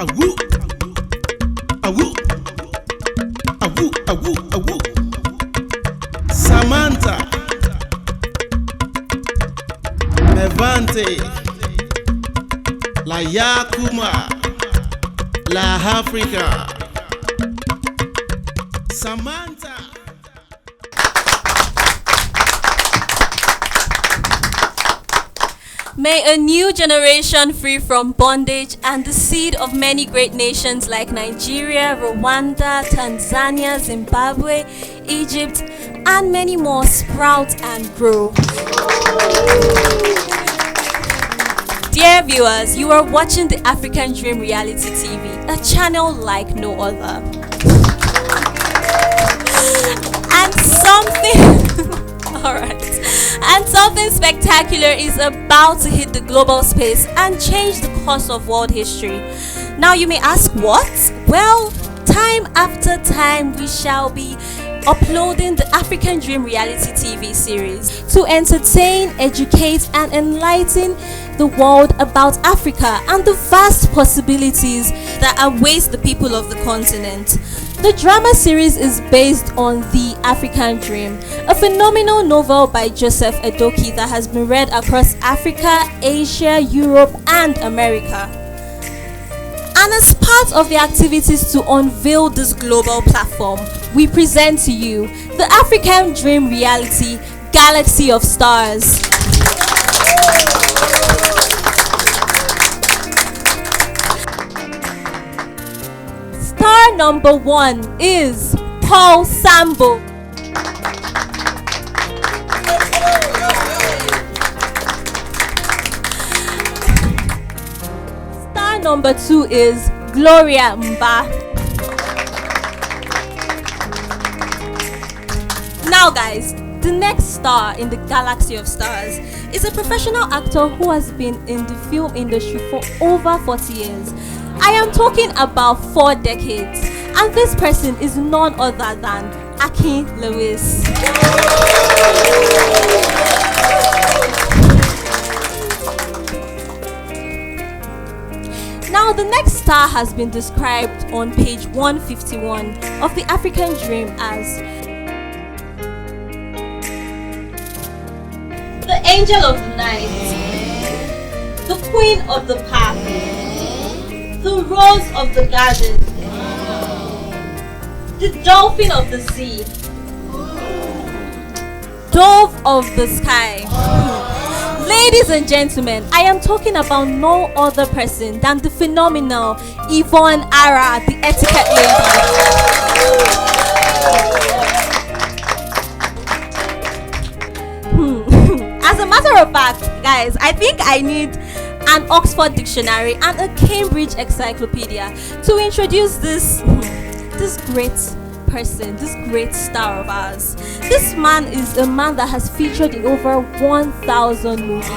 Awu, awu, awu, awu, awu. Samantha, Levante, La Yakuma, La Africa. Samantha. May a new generation free from bondage and the seed of many great nations like Nigeria, Rwanda, Tanzania, Zimbabwe, Egypt, and many more sprout and grow. Dear viewers, you are watching the African Dream Reality TV, a channel like no other. And something spectacular is about to hit the global space and change the course of world history. Now you may ask, what? Well, time after time we shall be uploading the African Dream Reality TV series to entertain, educate, and enlighten the world about Africa and the vast possibilities that await the people of the continent. The drama series is based on The African Dream, a phenomenal novel by Joseph Edoki that has been read across Africa, Asia, Europe, and America. And as part of the activities to unveil this global platform, we present to you the African Dream Reality Galaxy of Stars. Star number 1 is Paul Sambo. Star number 2 is Gloria Mba. Now guys, the next star in the Galaxy of Stars is a professional actor who has been in the film industry for over 40 years. I am talking about 4 decades, and this person is none other than Akin Lewis. Now, the next star has been described on page 151 of the African Dream as the angel of the night, the queen of the path, the rose of the garden, the dolphin of the sea, dove of the sky. Ladies and gentlemen, I am talking about no other person than the phenomenal Yvonne Ara, the etiquette lady. As a matter of fact, guys, I think I need an Oxford dictionary and a Cambridge encyclopedia to introduce this great person, this great star of ours. This man is a man that has featured in over 1,000 movies.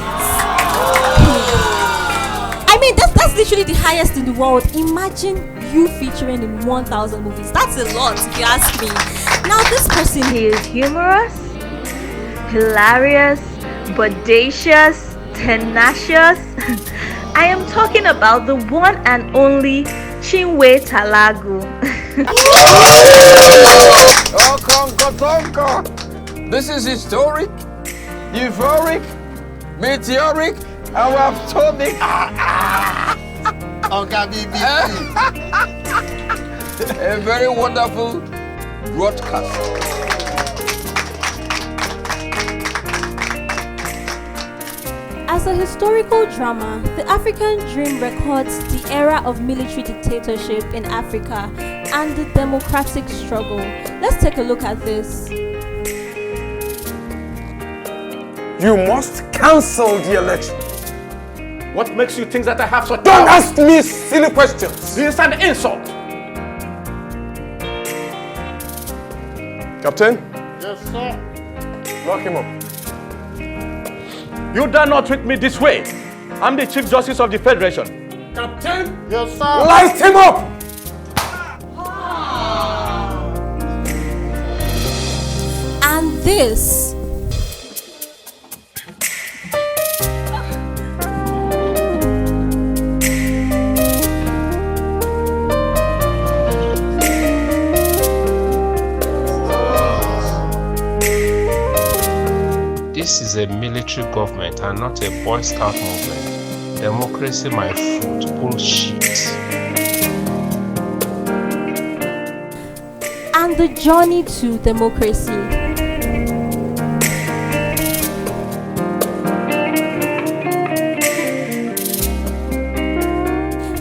I mean, that's literally the highest in the world. Imagine you featuring in 1,000 movies. That's a lot, if you ask me. Now, this person, he is humorous, hilarious, bodacious, tenacious. I am talking about the one and only Chinwe Talagu. This is historic, euphoric, meteoric, and rhapsodic. A very wonderful broadcast. As a historical drama, the African Dream records the era of military dictatorship in Africa and the democratic struggle. Let's take a look at this. You must cancel the election. What makes you think that I have such Don't ask me silly questions. This is an insult. Captain, Yes, sir. lock him up. You dare not treat me this way. I'm the Chief Justice of the Federation. Captain, Yes, sir. light him up. And this is a military government and not a Boy Scout movement. Democracy, my fruit, bullshit. And the journey to democracy.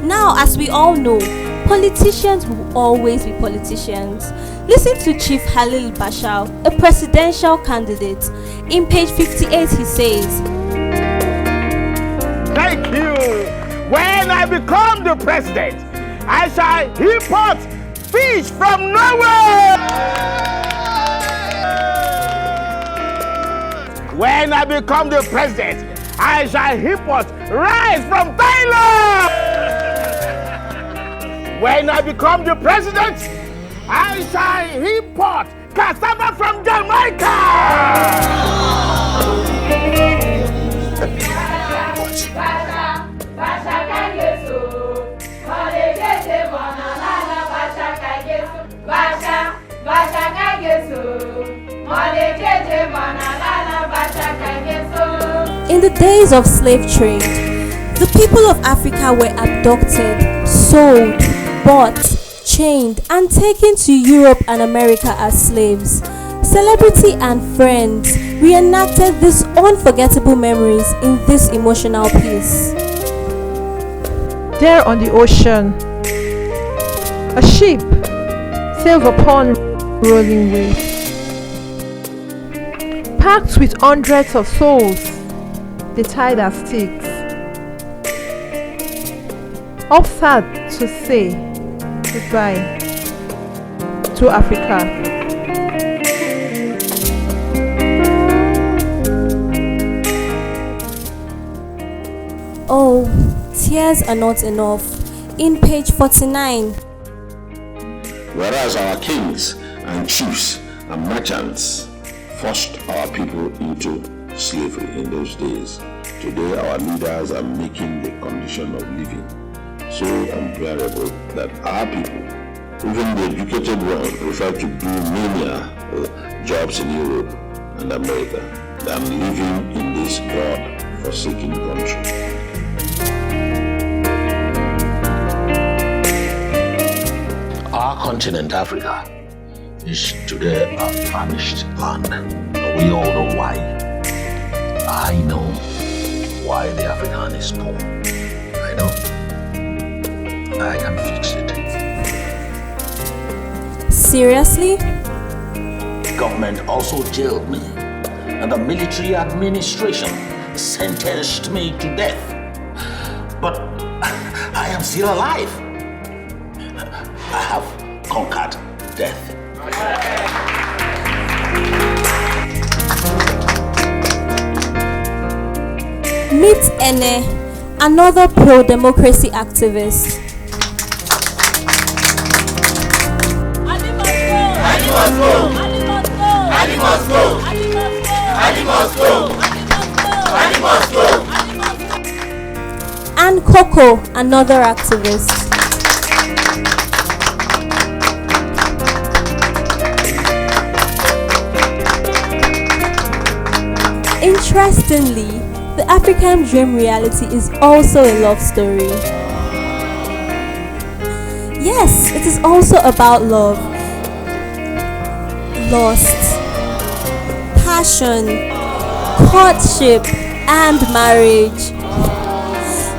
Now, as we all know, politicians will always be politicians. Listen to Chief Halil Bashar, a presidential candidate. In page 58, he says, Thank you. When I become the president, I shall import fish from Norway. When I become the president, I shall import rice from Thailand. When I become the president, I shall import cassava from Jamaica. in the days of slave trade, the people of Africa were abducted, sold, bought, chained, and taken to Europe and America as slaves. Celebrity and friends reenacted these unforgettable memories in this emotional piece. There on the ocean, a ship sails upon rolling waves, packed with hundreds of souls, they tied as sticks. All sad to say goodbye to Africa. Oh, tears are not enough. In page 49, whereas our kings and chiefs and merchants forced our people into slavery in those days, today our leaders are making the condition of living so unbearable that our people, even the educated ones, prefer to do menial jobs in Europe and America than living in this God-forsaken country. Our continent, Africa, is today a vanished land. We all know why. I know why the African is poor. I know. I can fix it. seriously? The government also jailed me, and the military administration sentenced me to death. But I am still alive. I have conquered death. Meet Ene, another pro-democracy activist. And Coco, another activist. Interestingly, the African dream reality is also a love story. Yes, it is also about love, lust, passion, courtship, and marriage.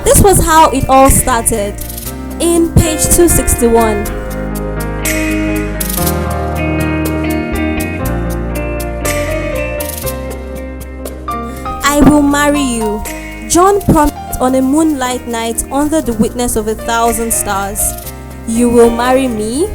This was how it all started. In page 261. I will marry you. John promised on a moonlight night under the witness of 1,000 stars. You will marry me?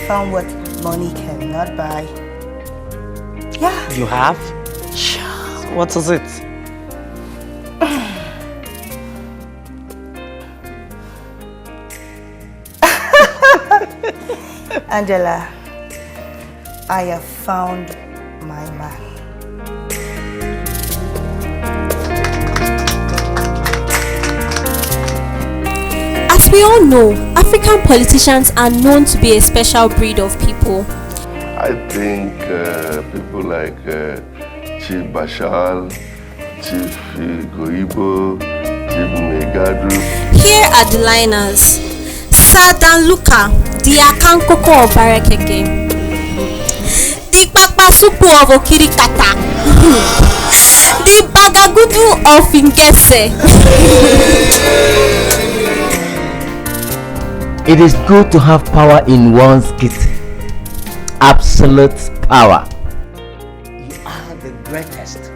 found what money cannot buy. Yeah. You have? What is it? Angela, I have found my man. As we all know, African politicians are known to be a special breed of people. I think people like Chief Bashal, Chief Goibo, Chief Megadu. Here are the liners. Sir Danluka, the Akankoko of Barakeke, the Papasuku of Okirikata, the Bagagudu of Ingese. It is good to have power in one's kit. Absolute power. You are the greatest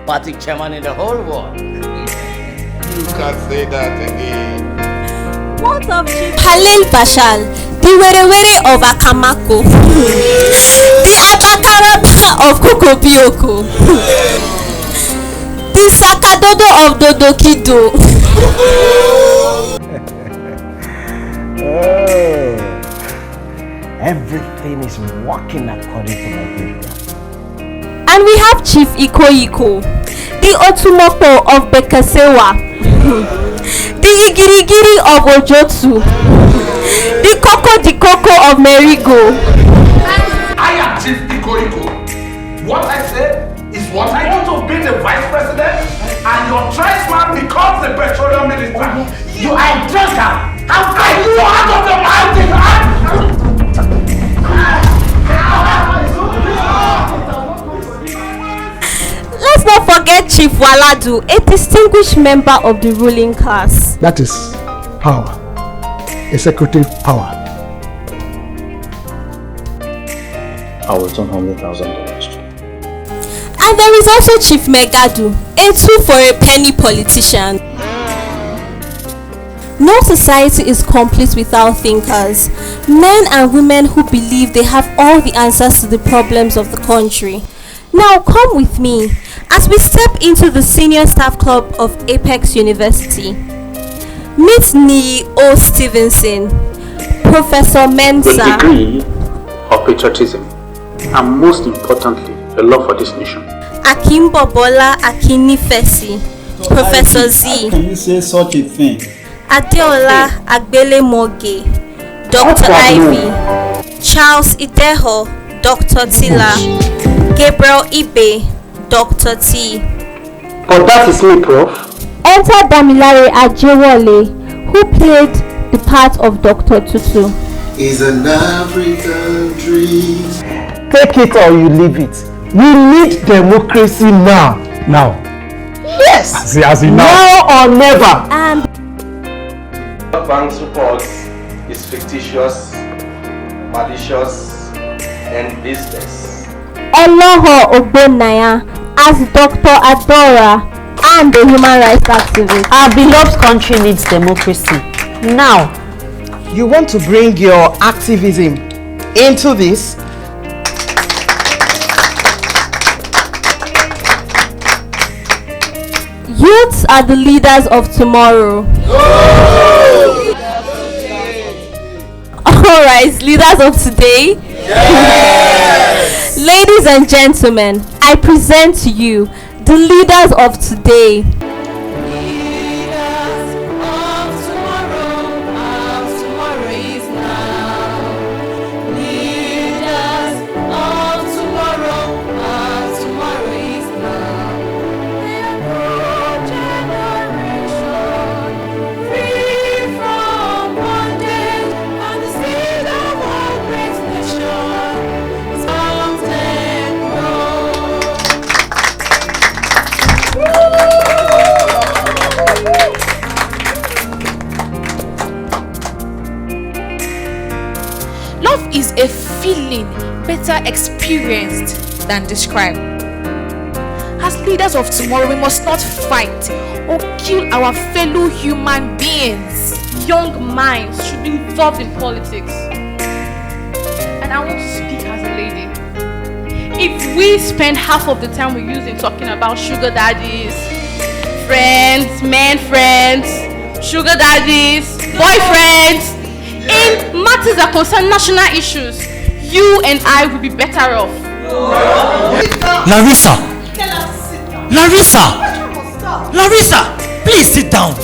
party chairman in the whole world. You can't say that again. What of Chief Halil Bashal, the Werewere of Akamako, the Abakaraba of Kokobioko, the Sakadodo of Dodokido. Oh, everything is working according to my plan. And we have Chief Iko, the Otumoko of Bekasewa, the Igirigiri of Ojotsu, the Koko of Merigo. I am Chief Iko. What I said is what I want to be the vice president, and your tribesman becomes the petroleum minister. You are a drunkard. How can you out of the mountain? Let's not forget Chief Waladu, a distinguished member of the ruling class. That is power, executive power. I will turn $100,000. And there is also Chief Megadu, a tool for a penny politician. No society is complete without thinkers, men and women who believe they have all the answers to the problems of the country. Now come with me as we step into the senior staff club of Apex University. Meet Nii O. Stevenson, Professor Mensa. The degree of patriotism and most importantly, a love for this nation. Akimbobola Akinifesi, Professor Z. How can you say such a thing? Adeola Agbele Moge, Dr. Ivy, Charles Ideho, Dr. Tila, Gabriel Ibe, Dr. T. But that is me, Prof. Enter Damilare Ajewole, who played the part of Dr. Tutu. Is an African dream. Take it or you leave it. We need democracy now. Now. Yes! As in now or never. And World Bank's report is fictitious, malicious, and baseless. Eloho Ogbonnaya as Dr. Adora and the human rights activist. Our beloved country needs democracy. Now. You want to bring your activism into this? Youths are the leaders of tomorrow. Alright, leaders of today. Yes. Ladies and gentlemen, I present to you the leaders of today. Love is a feeling better experienced than described. As leaders of tomorrow, we must not fight or kill our fellow human beings. Young minds should be involved in politics. I want to speak as a lady. If we spend half of the time we use in talking about sugar daddies, friends, men friends, sugar daddies, boyfriends, in matters that concern national issues, you and I will be better off. Larissa! Larissa, please sit down.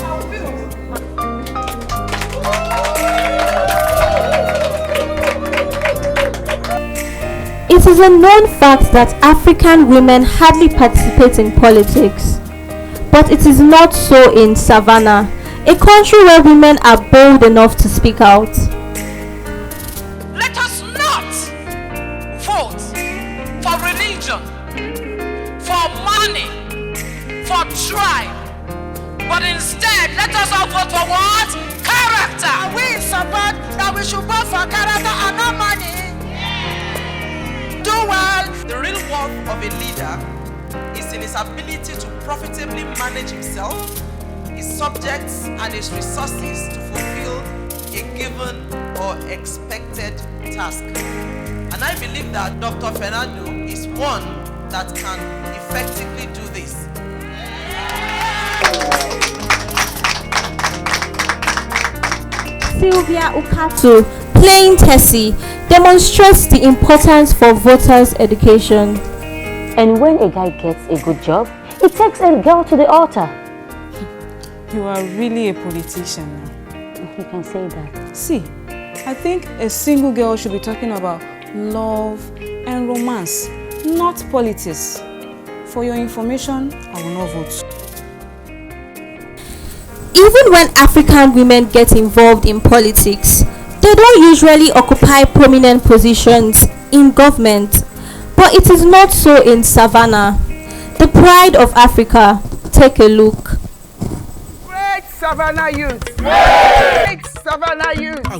It is a known fact that African women hardly participate in politics. But it is not so in Savannah, a country where women are bold enough to speak out. Let us not vote for religion, for money, for tribe, but instead let us all vote for what? Character. We support that we should vote for character and not money. Do well. The real worth of a leader is in his ability to profitably manage himself, his subjects, and his resources to fulfill a given or expected task. And I believe that Dr. Fernando is one that can effectively do this. Sylvia Ukatu, playing Tessie, demonstrates the importance for voters' education. And when a guy gets a good job, he takes a girl to the altar. You are really a politician now. You can say that. See, I think a single girl should be talking about love and romance, not politics. For your information, I will not vote. Even when African women get involved in politics, they don't usually occupy prominent positions in government. But it is not so in Savannah, the pride of Africa. Take a look. Great Savannah youth! Great Savannah youth! A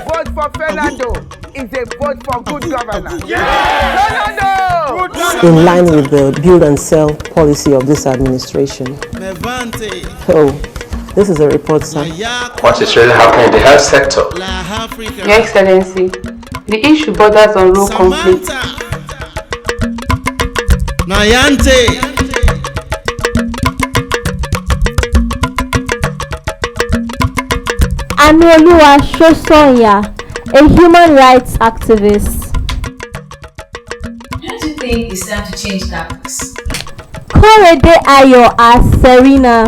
vote for Fernando is a vote for good governance. Fernando! In line with the build and sell policy of this administration. Oh, this is a report, sir. What is really happening in the health sector? Your Excellency, the issue borders on real conflict. Nayante. Anioluwa Shosonya, a human rights activist. Don't you think it's time to change tactics? Korede Ayo as Serena.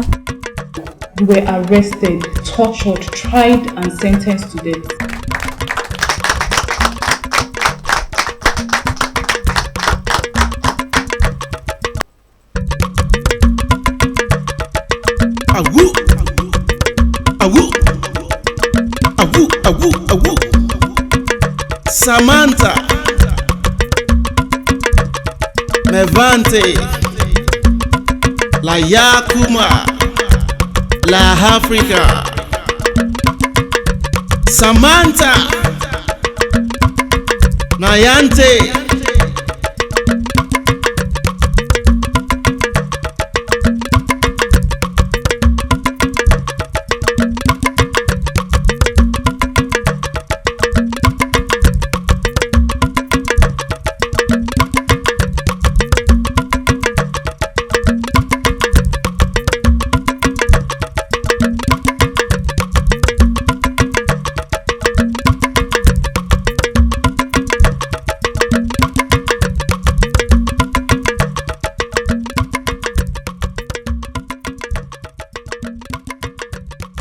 Were arrested, tortured, tried and sentenced to death. Awu, awu, awu, awu, awu. Samantha, Mevante, La Yakuma, La Africa. Samantha, Nayante.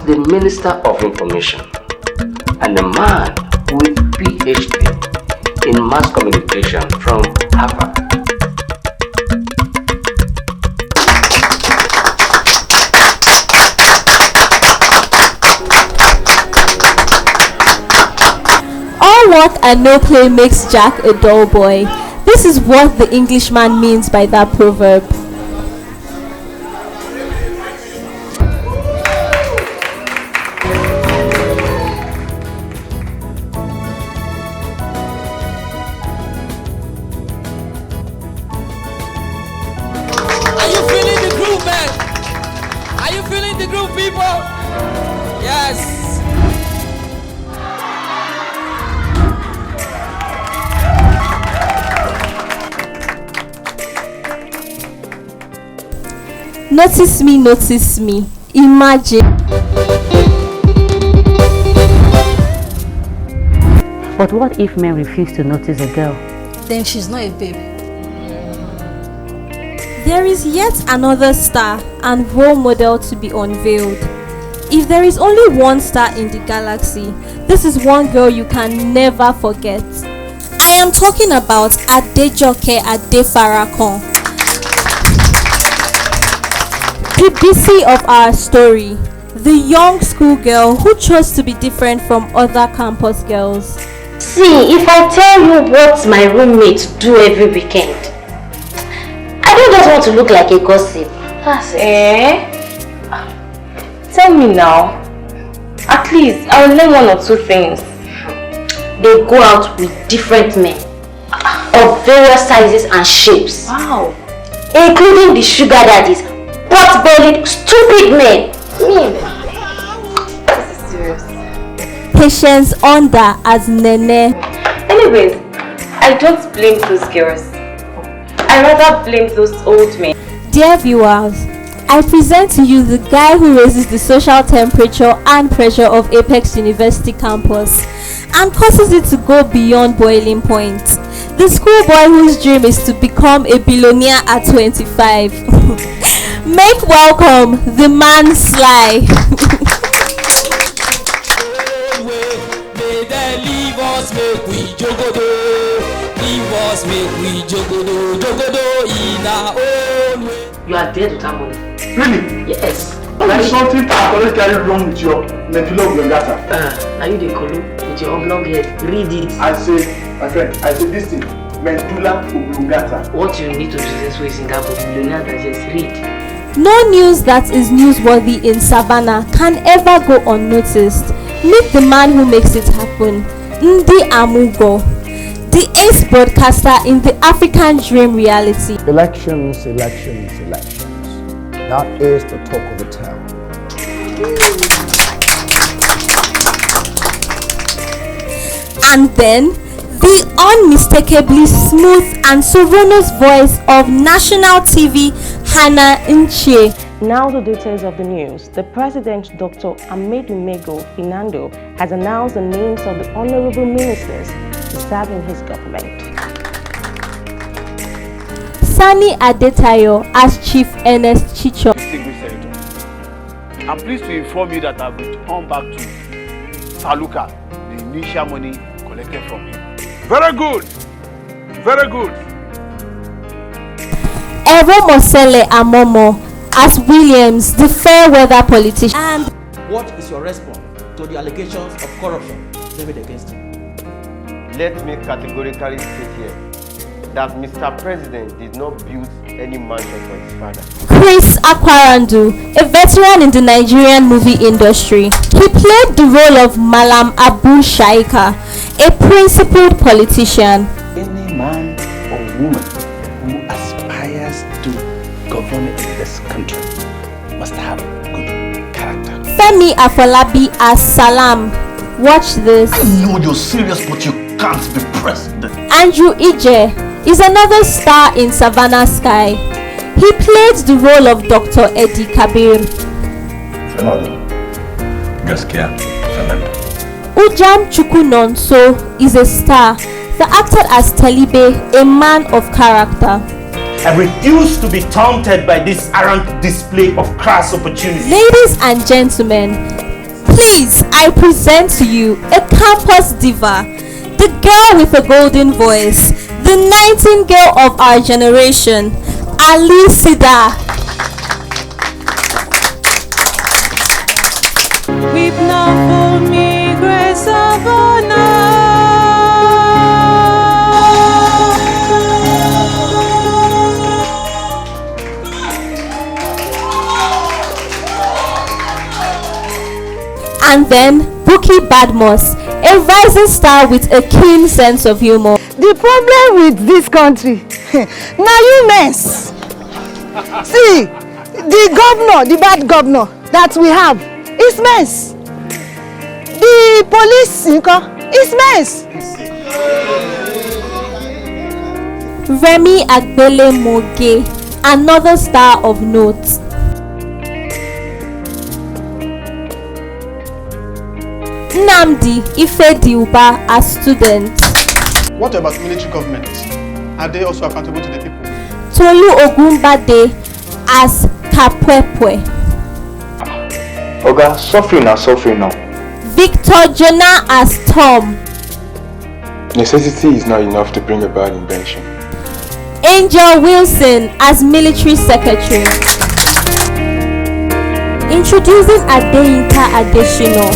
The Minister of Information and a man with PhD in mass communication from Harvard. All work and no play makes Jack a dull boy. This is what the Englishman means by that proverb. Are you feeling the groove, man? Are you feeling the groove, people? Yes. Notice me, notice me. Imagine. But what if men refuse to notice a girl? Then she's not a babe. There is yet another star and role model to be unveiled. If there is only one star in the galaxy, this is one girl you can never forget. I am talking about Adejoke Adefarakon, the BC of our story, the young schoolgirl who chose to be different from other campus girls. See, if I tell you what my roommates do every weekend, I don't just want to look like a gossip. That's it. Tell me now. At least I'll learn one or two things. They go out with different men of various sizes and shapes. Wow. Including the sugar daddies, pot-bellied, stupid men. This is serious. Patience under as Nene. Anyways, I don't blame those girls. I rather blame those old men. Dear viewers, I present to you the guy who raises the social temperature and pressure of Apex University campus and causes it to go beyond boiling point. The schoolboy whose dream is to become a billionaire at 25. Make welcome the man Sly. You are dead with our money. Really? Yes. There is something pathologically wrong with your medulla oblongata. Now you the color with your oblong head. Read it. I say, my friend, this thing, medulla oblongata. What you need to do this way is in that book. You know that just read. No news that is newsworthy in Savannah can ever go unnoticed. Meet the man who makes it happen, Ndi Amugo, the ace broadcaster in the African dream reality. Elections, elections, elections. That is the talk of the town. And then, the unmistakably smooth and sonorous voice of national TV, Hannah Nche. Now the details of the news. The President, Dr. Amedumego Finando, has announced the names of the honorable ministers to serve in his government. Sani Adetayo as Chief Ernest Chicho. I'm pleased to inform you that I've returned back to Saluka the initial money collected from him. Very good. Very good. Evo Mosele Amomo as Williams, the fair weather politician. And what is your response to the allegations of corruption levied against him? Let me categorically state here that Mr. President did not build any mansion for his father. Chris Akwarandu, a veteran in the Nigerian movie industry. He played the role of Malam Abu Shaika, a principled politician. Any man or woman who aspires to govern in this country must have good character. Femi Afolabi as Salam. Watch this. I know you're serious, but you can't be president. Andrew Ije is another star in Savannah Sky. He played the role of Dr. Eddie Kabir. Fernando. Gaskia. Fernando. Ujam Chukunonso is a star that acted as Telibe, a man of character. I refuse to be taunted by this arrant display of crass opportunity. Ladies and gentlemen, please, I present to you a campus diva, the girl with a golden voice, the nightingale of our generation, Ali Sida. Weep now for me, Grace Savannah. And then Buki Badmos, a rising star with a keen sense of humor. The problem with this country, now you mess. See, the governor, the bad governor that we have, is mess. The police is mess. Remy Agbele Moge, another star of note. Nnamdi Ifediuba as student. What about military government? Are they also accountable to the people? Tolu Ogunbade as Kapwepwe. Oga, suffering now. Victor Jonah as Tom. Necessity is not enough to bring about invention. Angel Wilson as military secretary. Introducing Adeyinka Adeshino,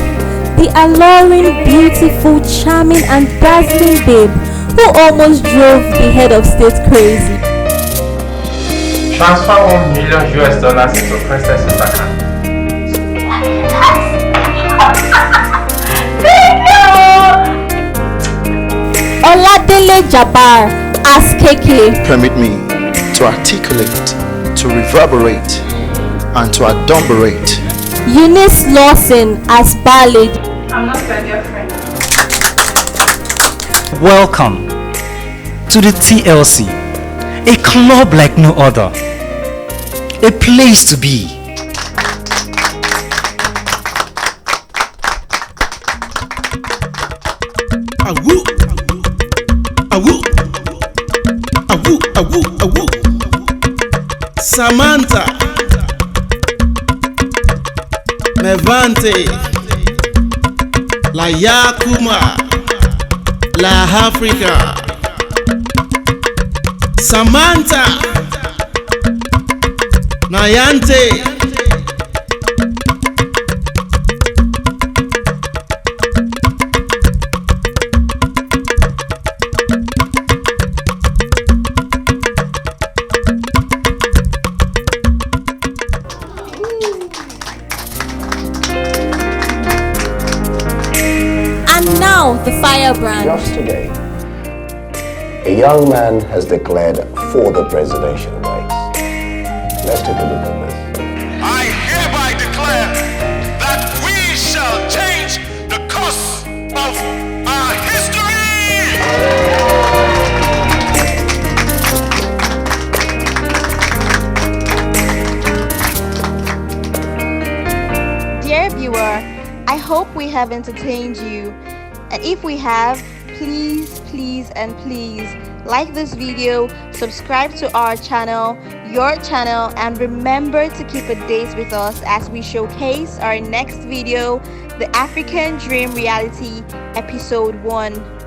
the alluring, beautiful, charming and dazzling babe who almost drove the head of state crazy. Transfer $1 million into Princess's account. Oladele Jabbar as KK. Permit me to articulate, to reverberate, and to adumbrate. Eunice Lawson as Ballad. I'm not your dear friend. Welcome to the TLC, a club like no other, a place to be. Awu, awu, awu, awu, awu. Samantha, Mevante, La Yakuma, La Africa. Samantha, Nayante. The firebrand. Just today, a young man has declared for the presidential race. Let's take a look at this. I hereby declare that we shall change the course of our history! Dear viewer, I hope we have entertained you. And if we have, please like this video, subscribe to our channel, your channel, and remember to keep updates with us as we showcase our next video, The African Dream Reality Episode 1.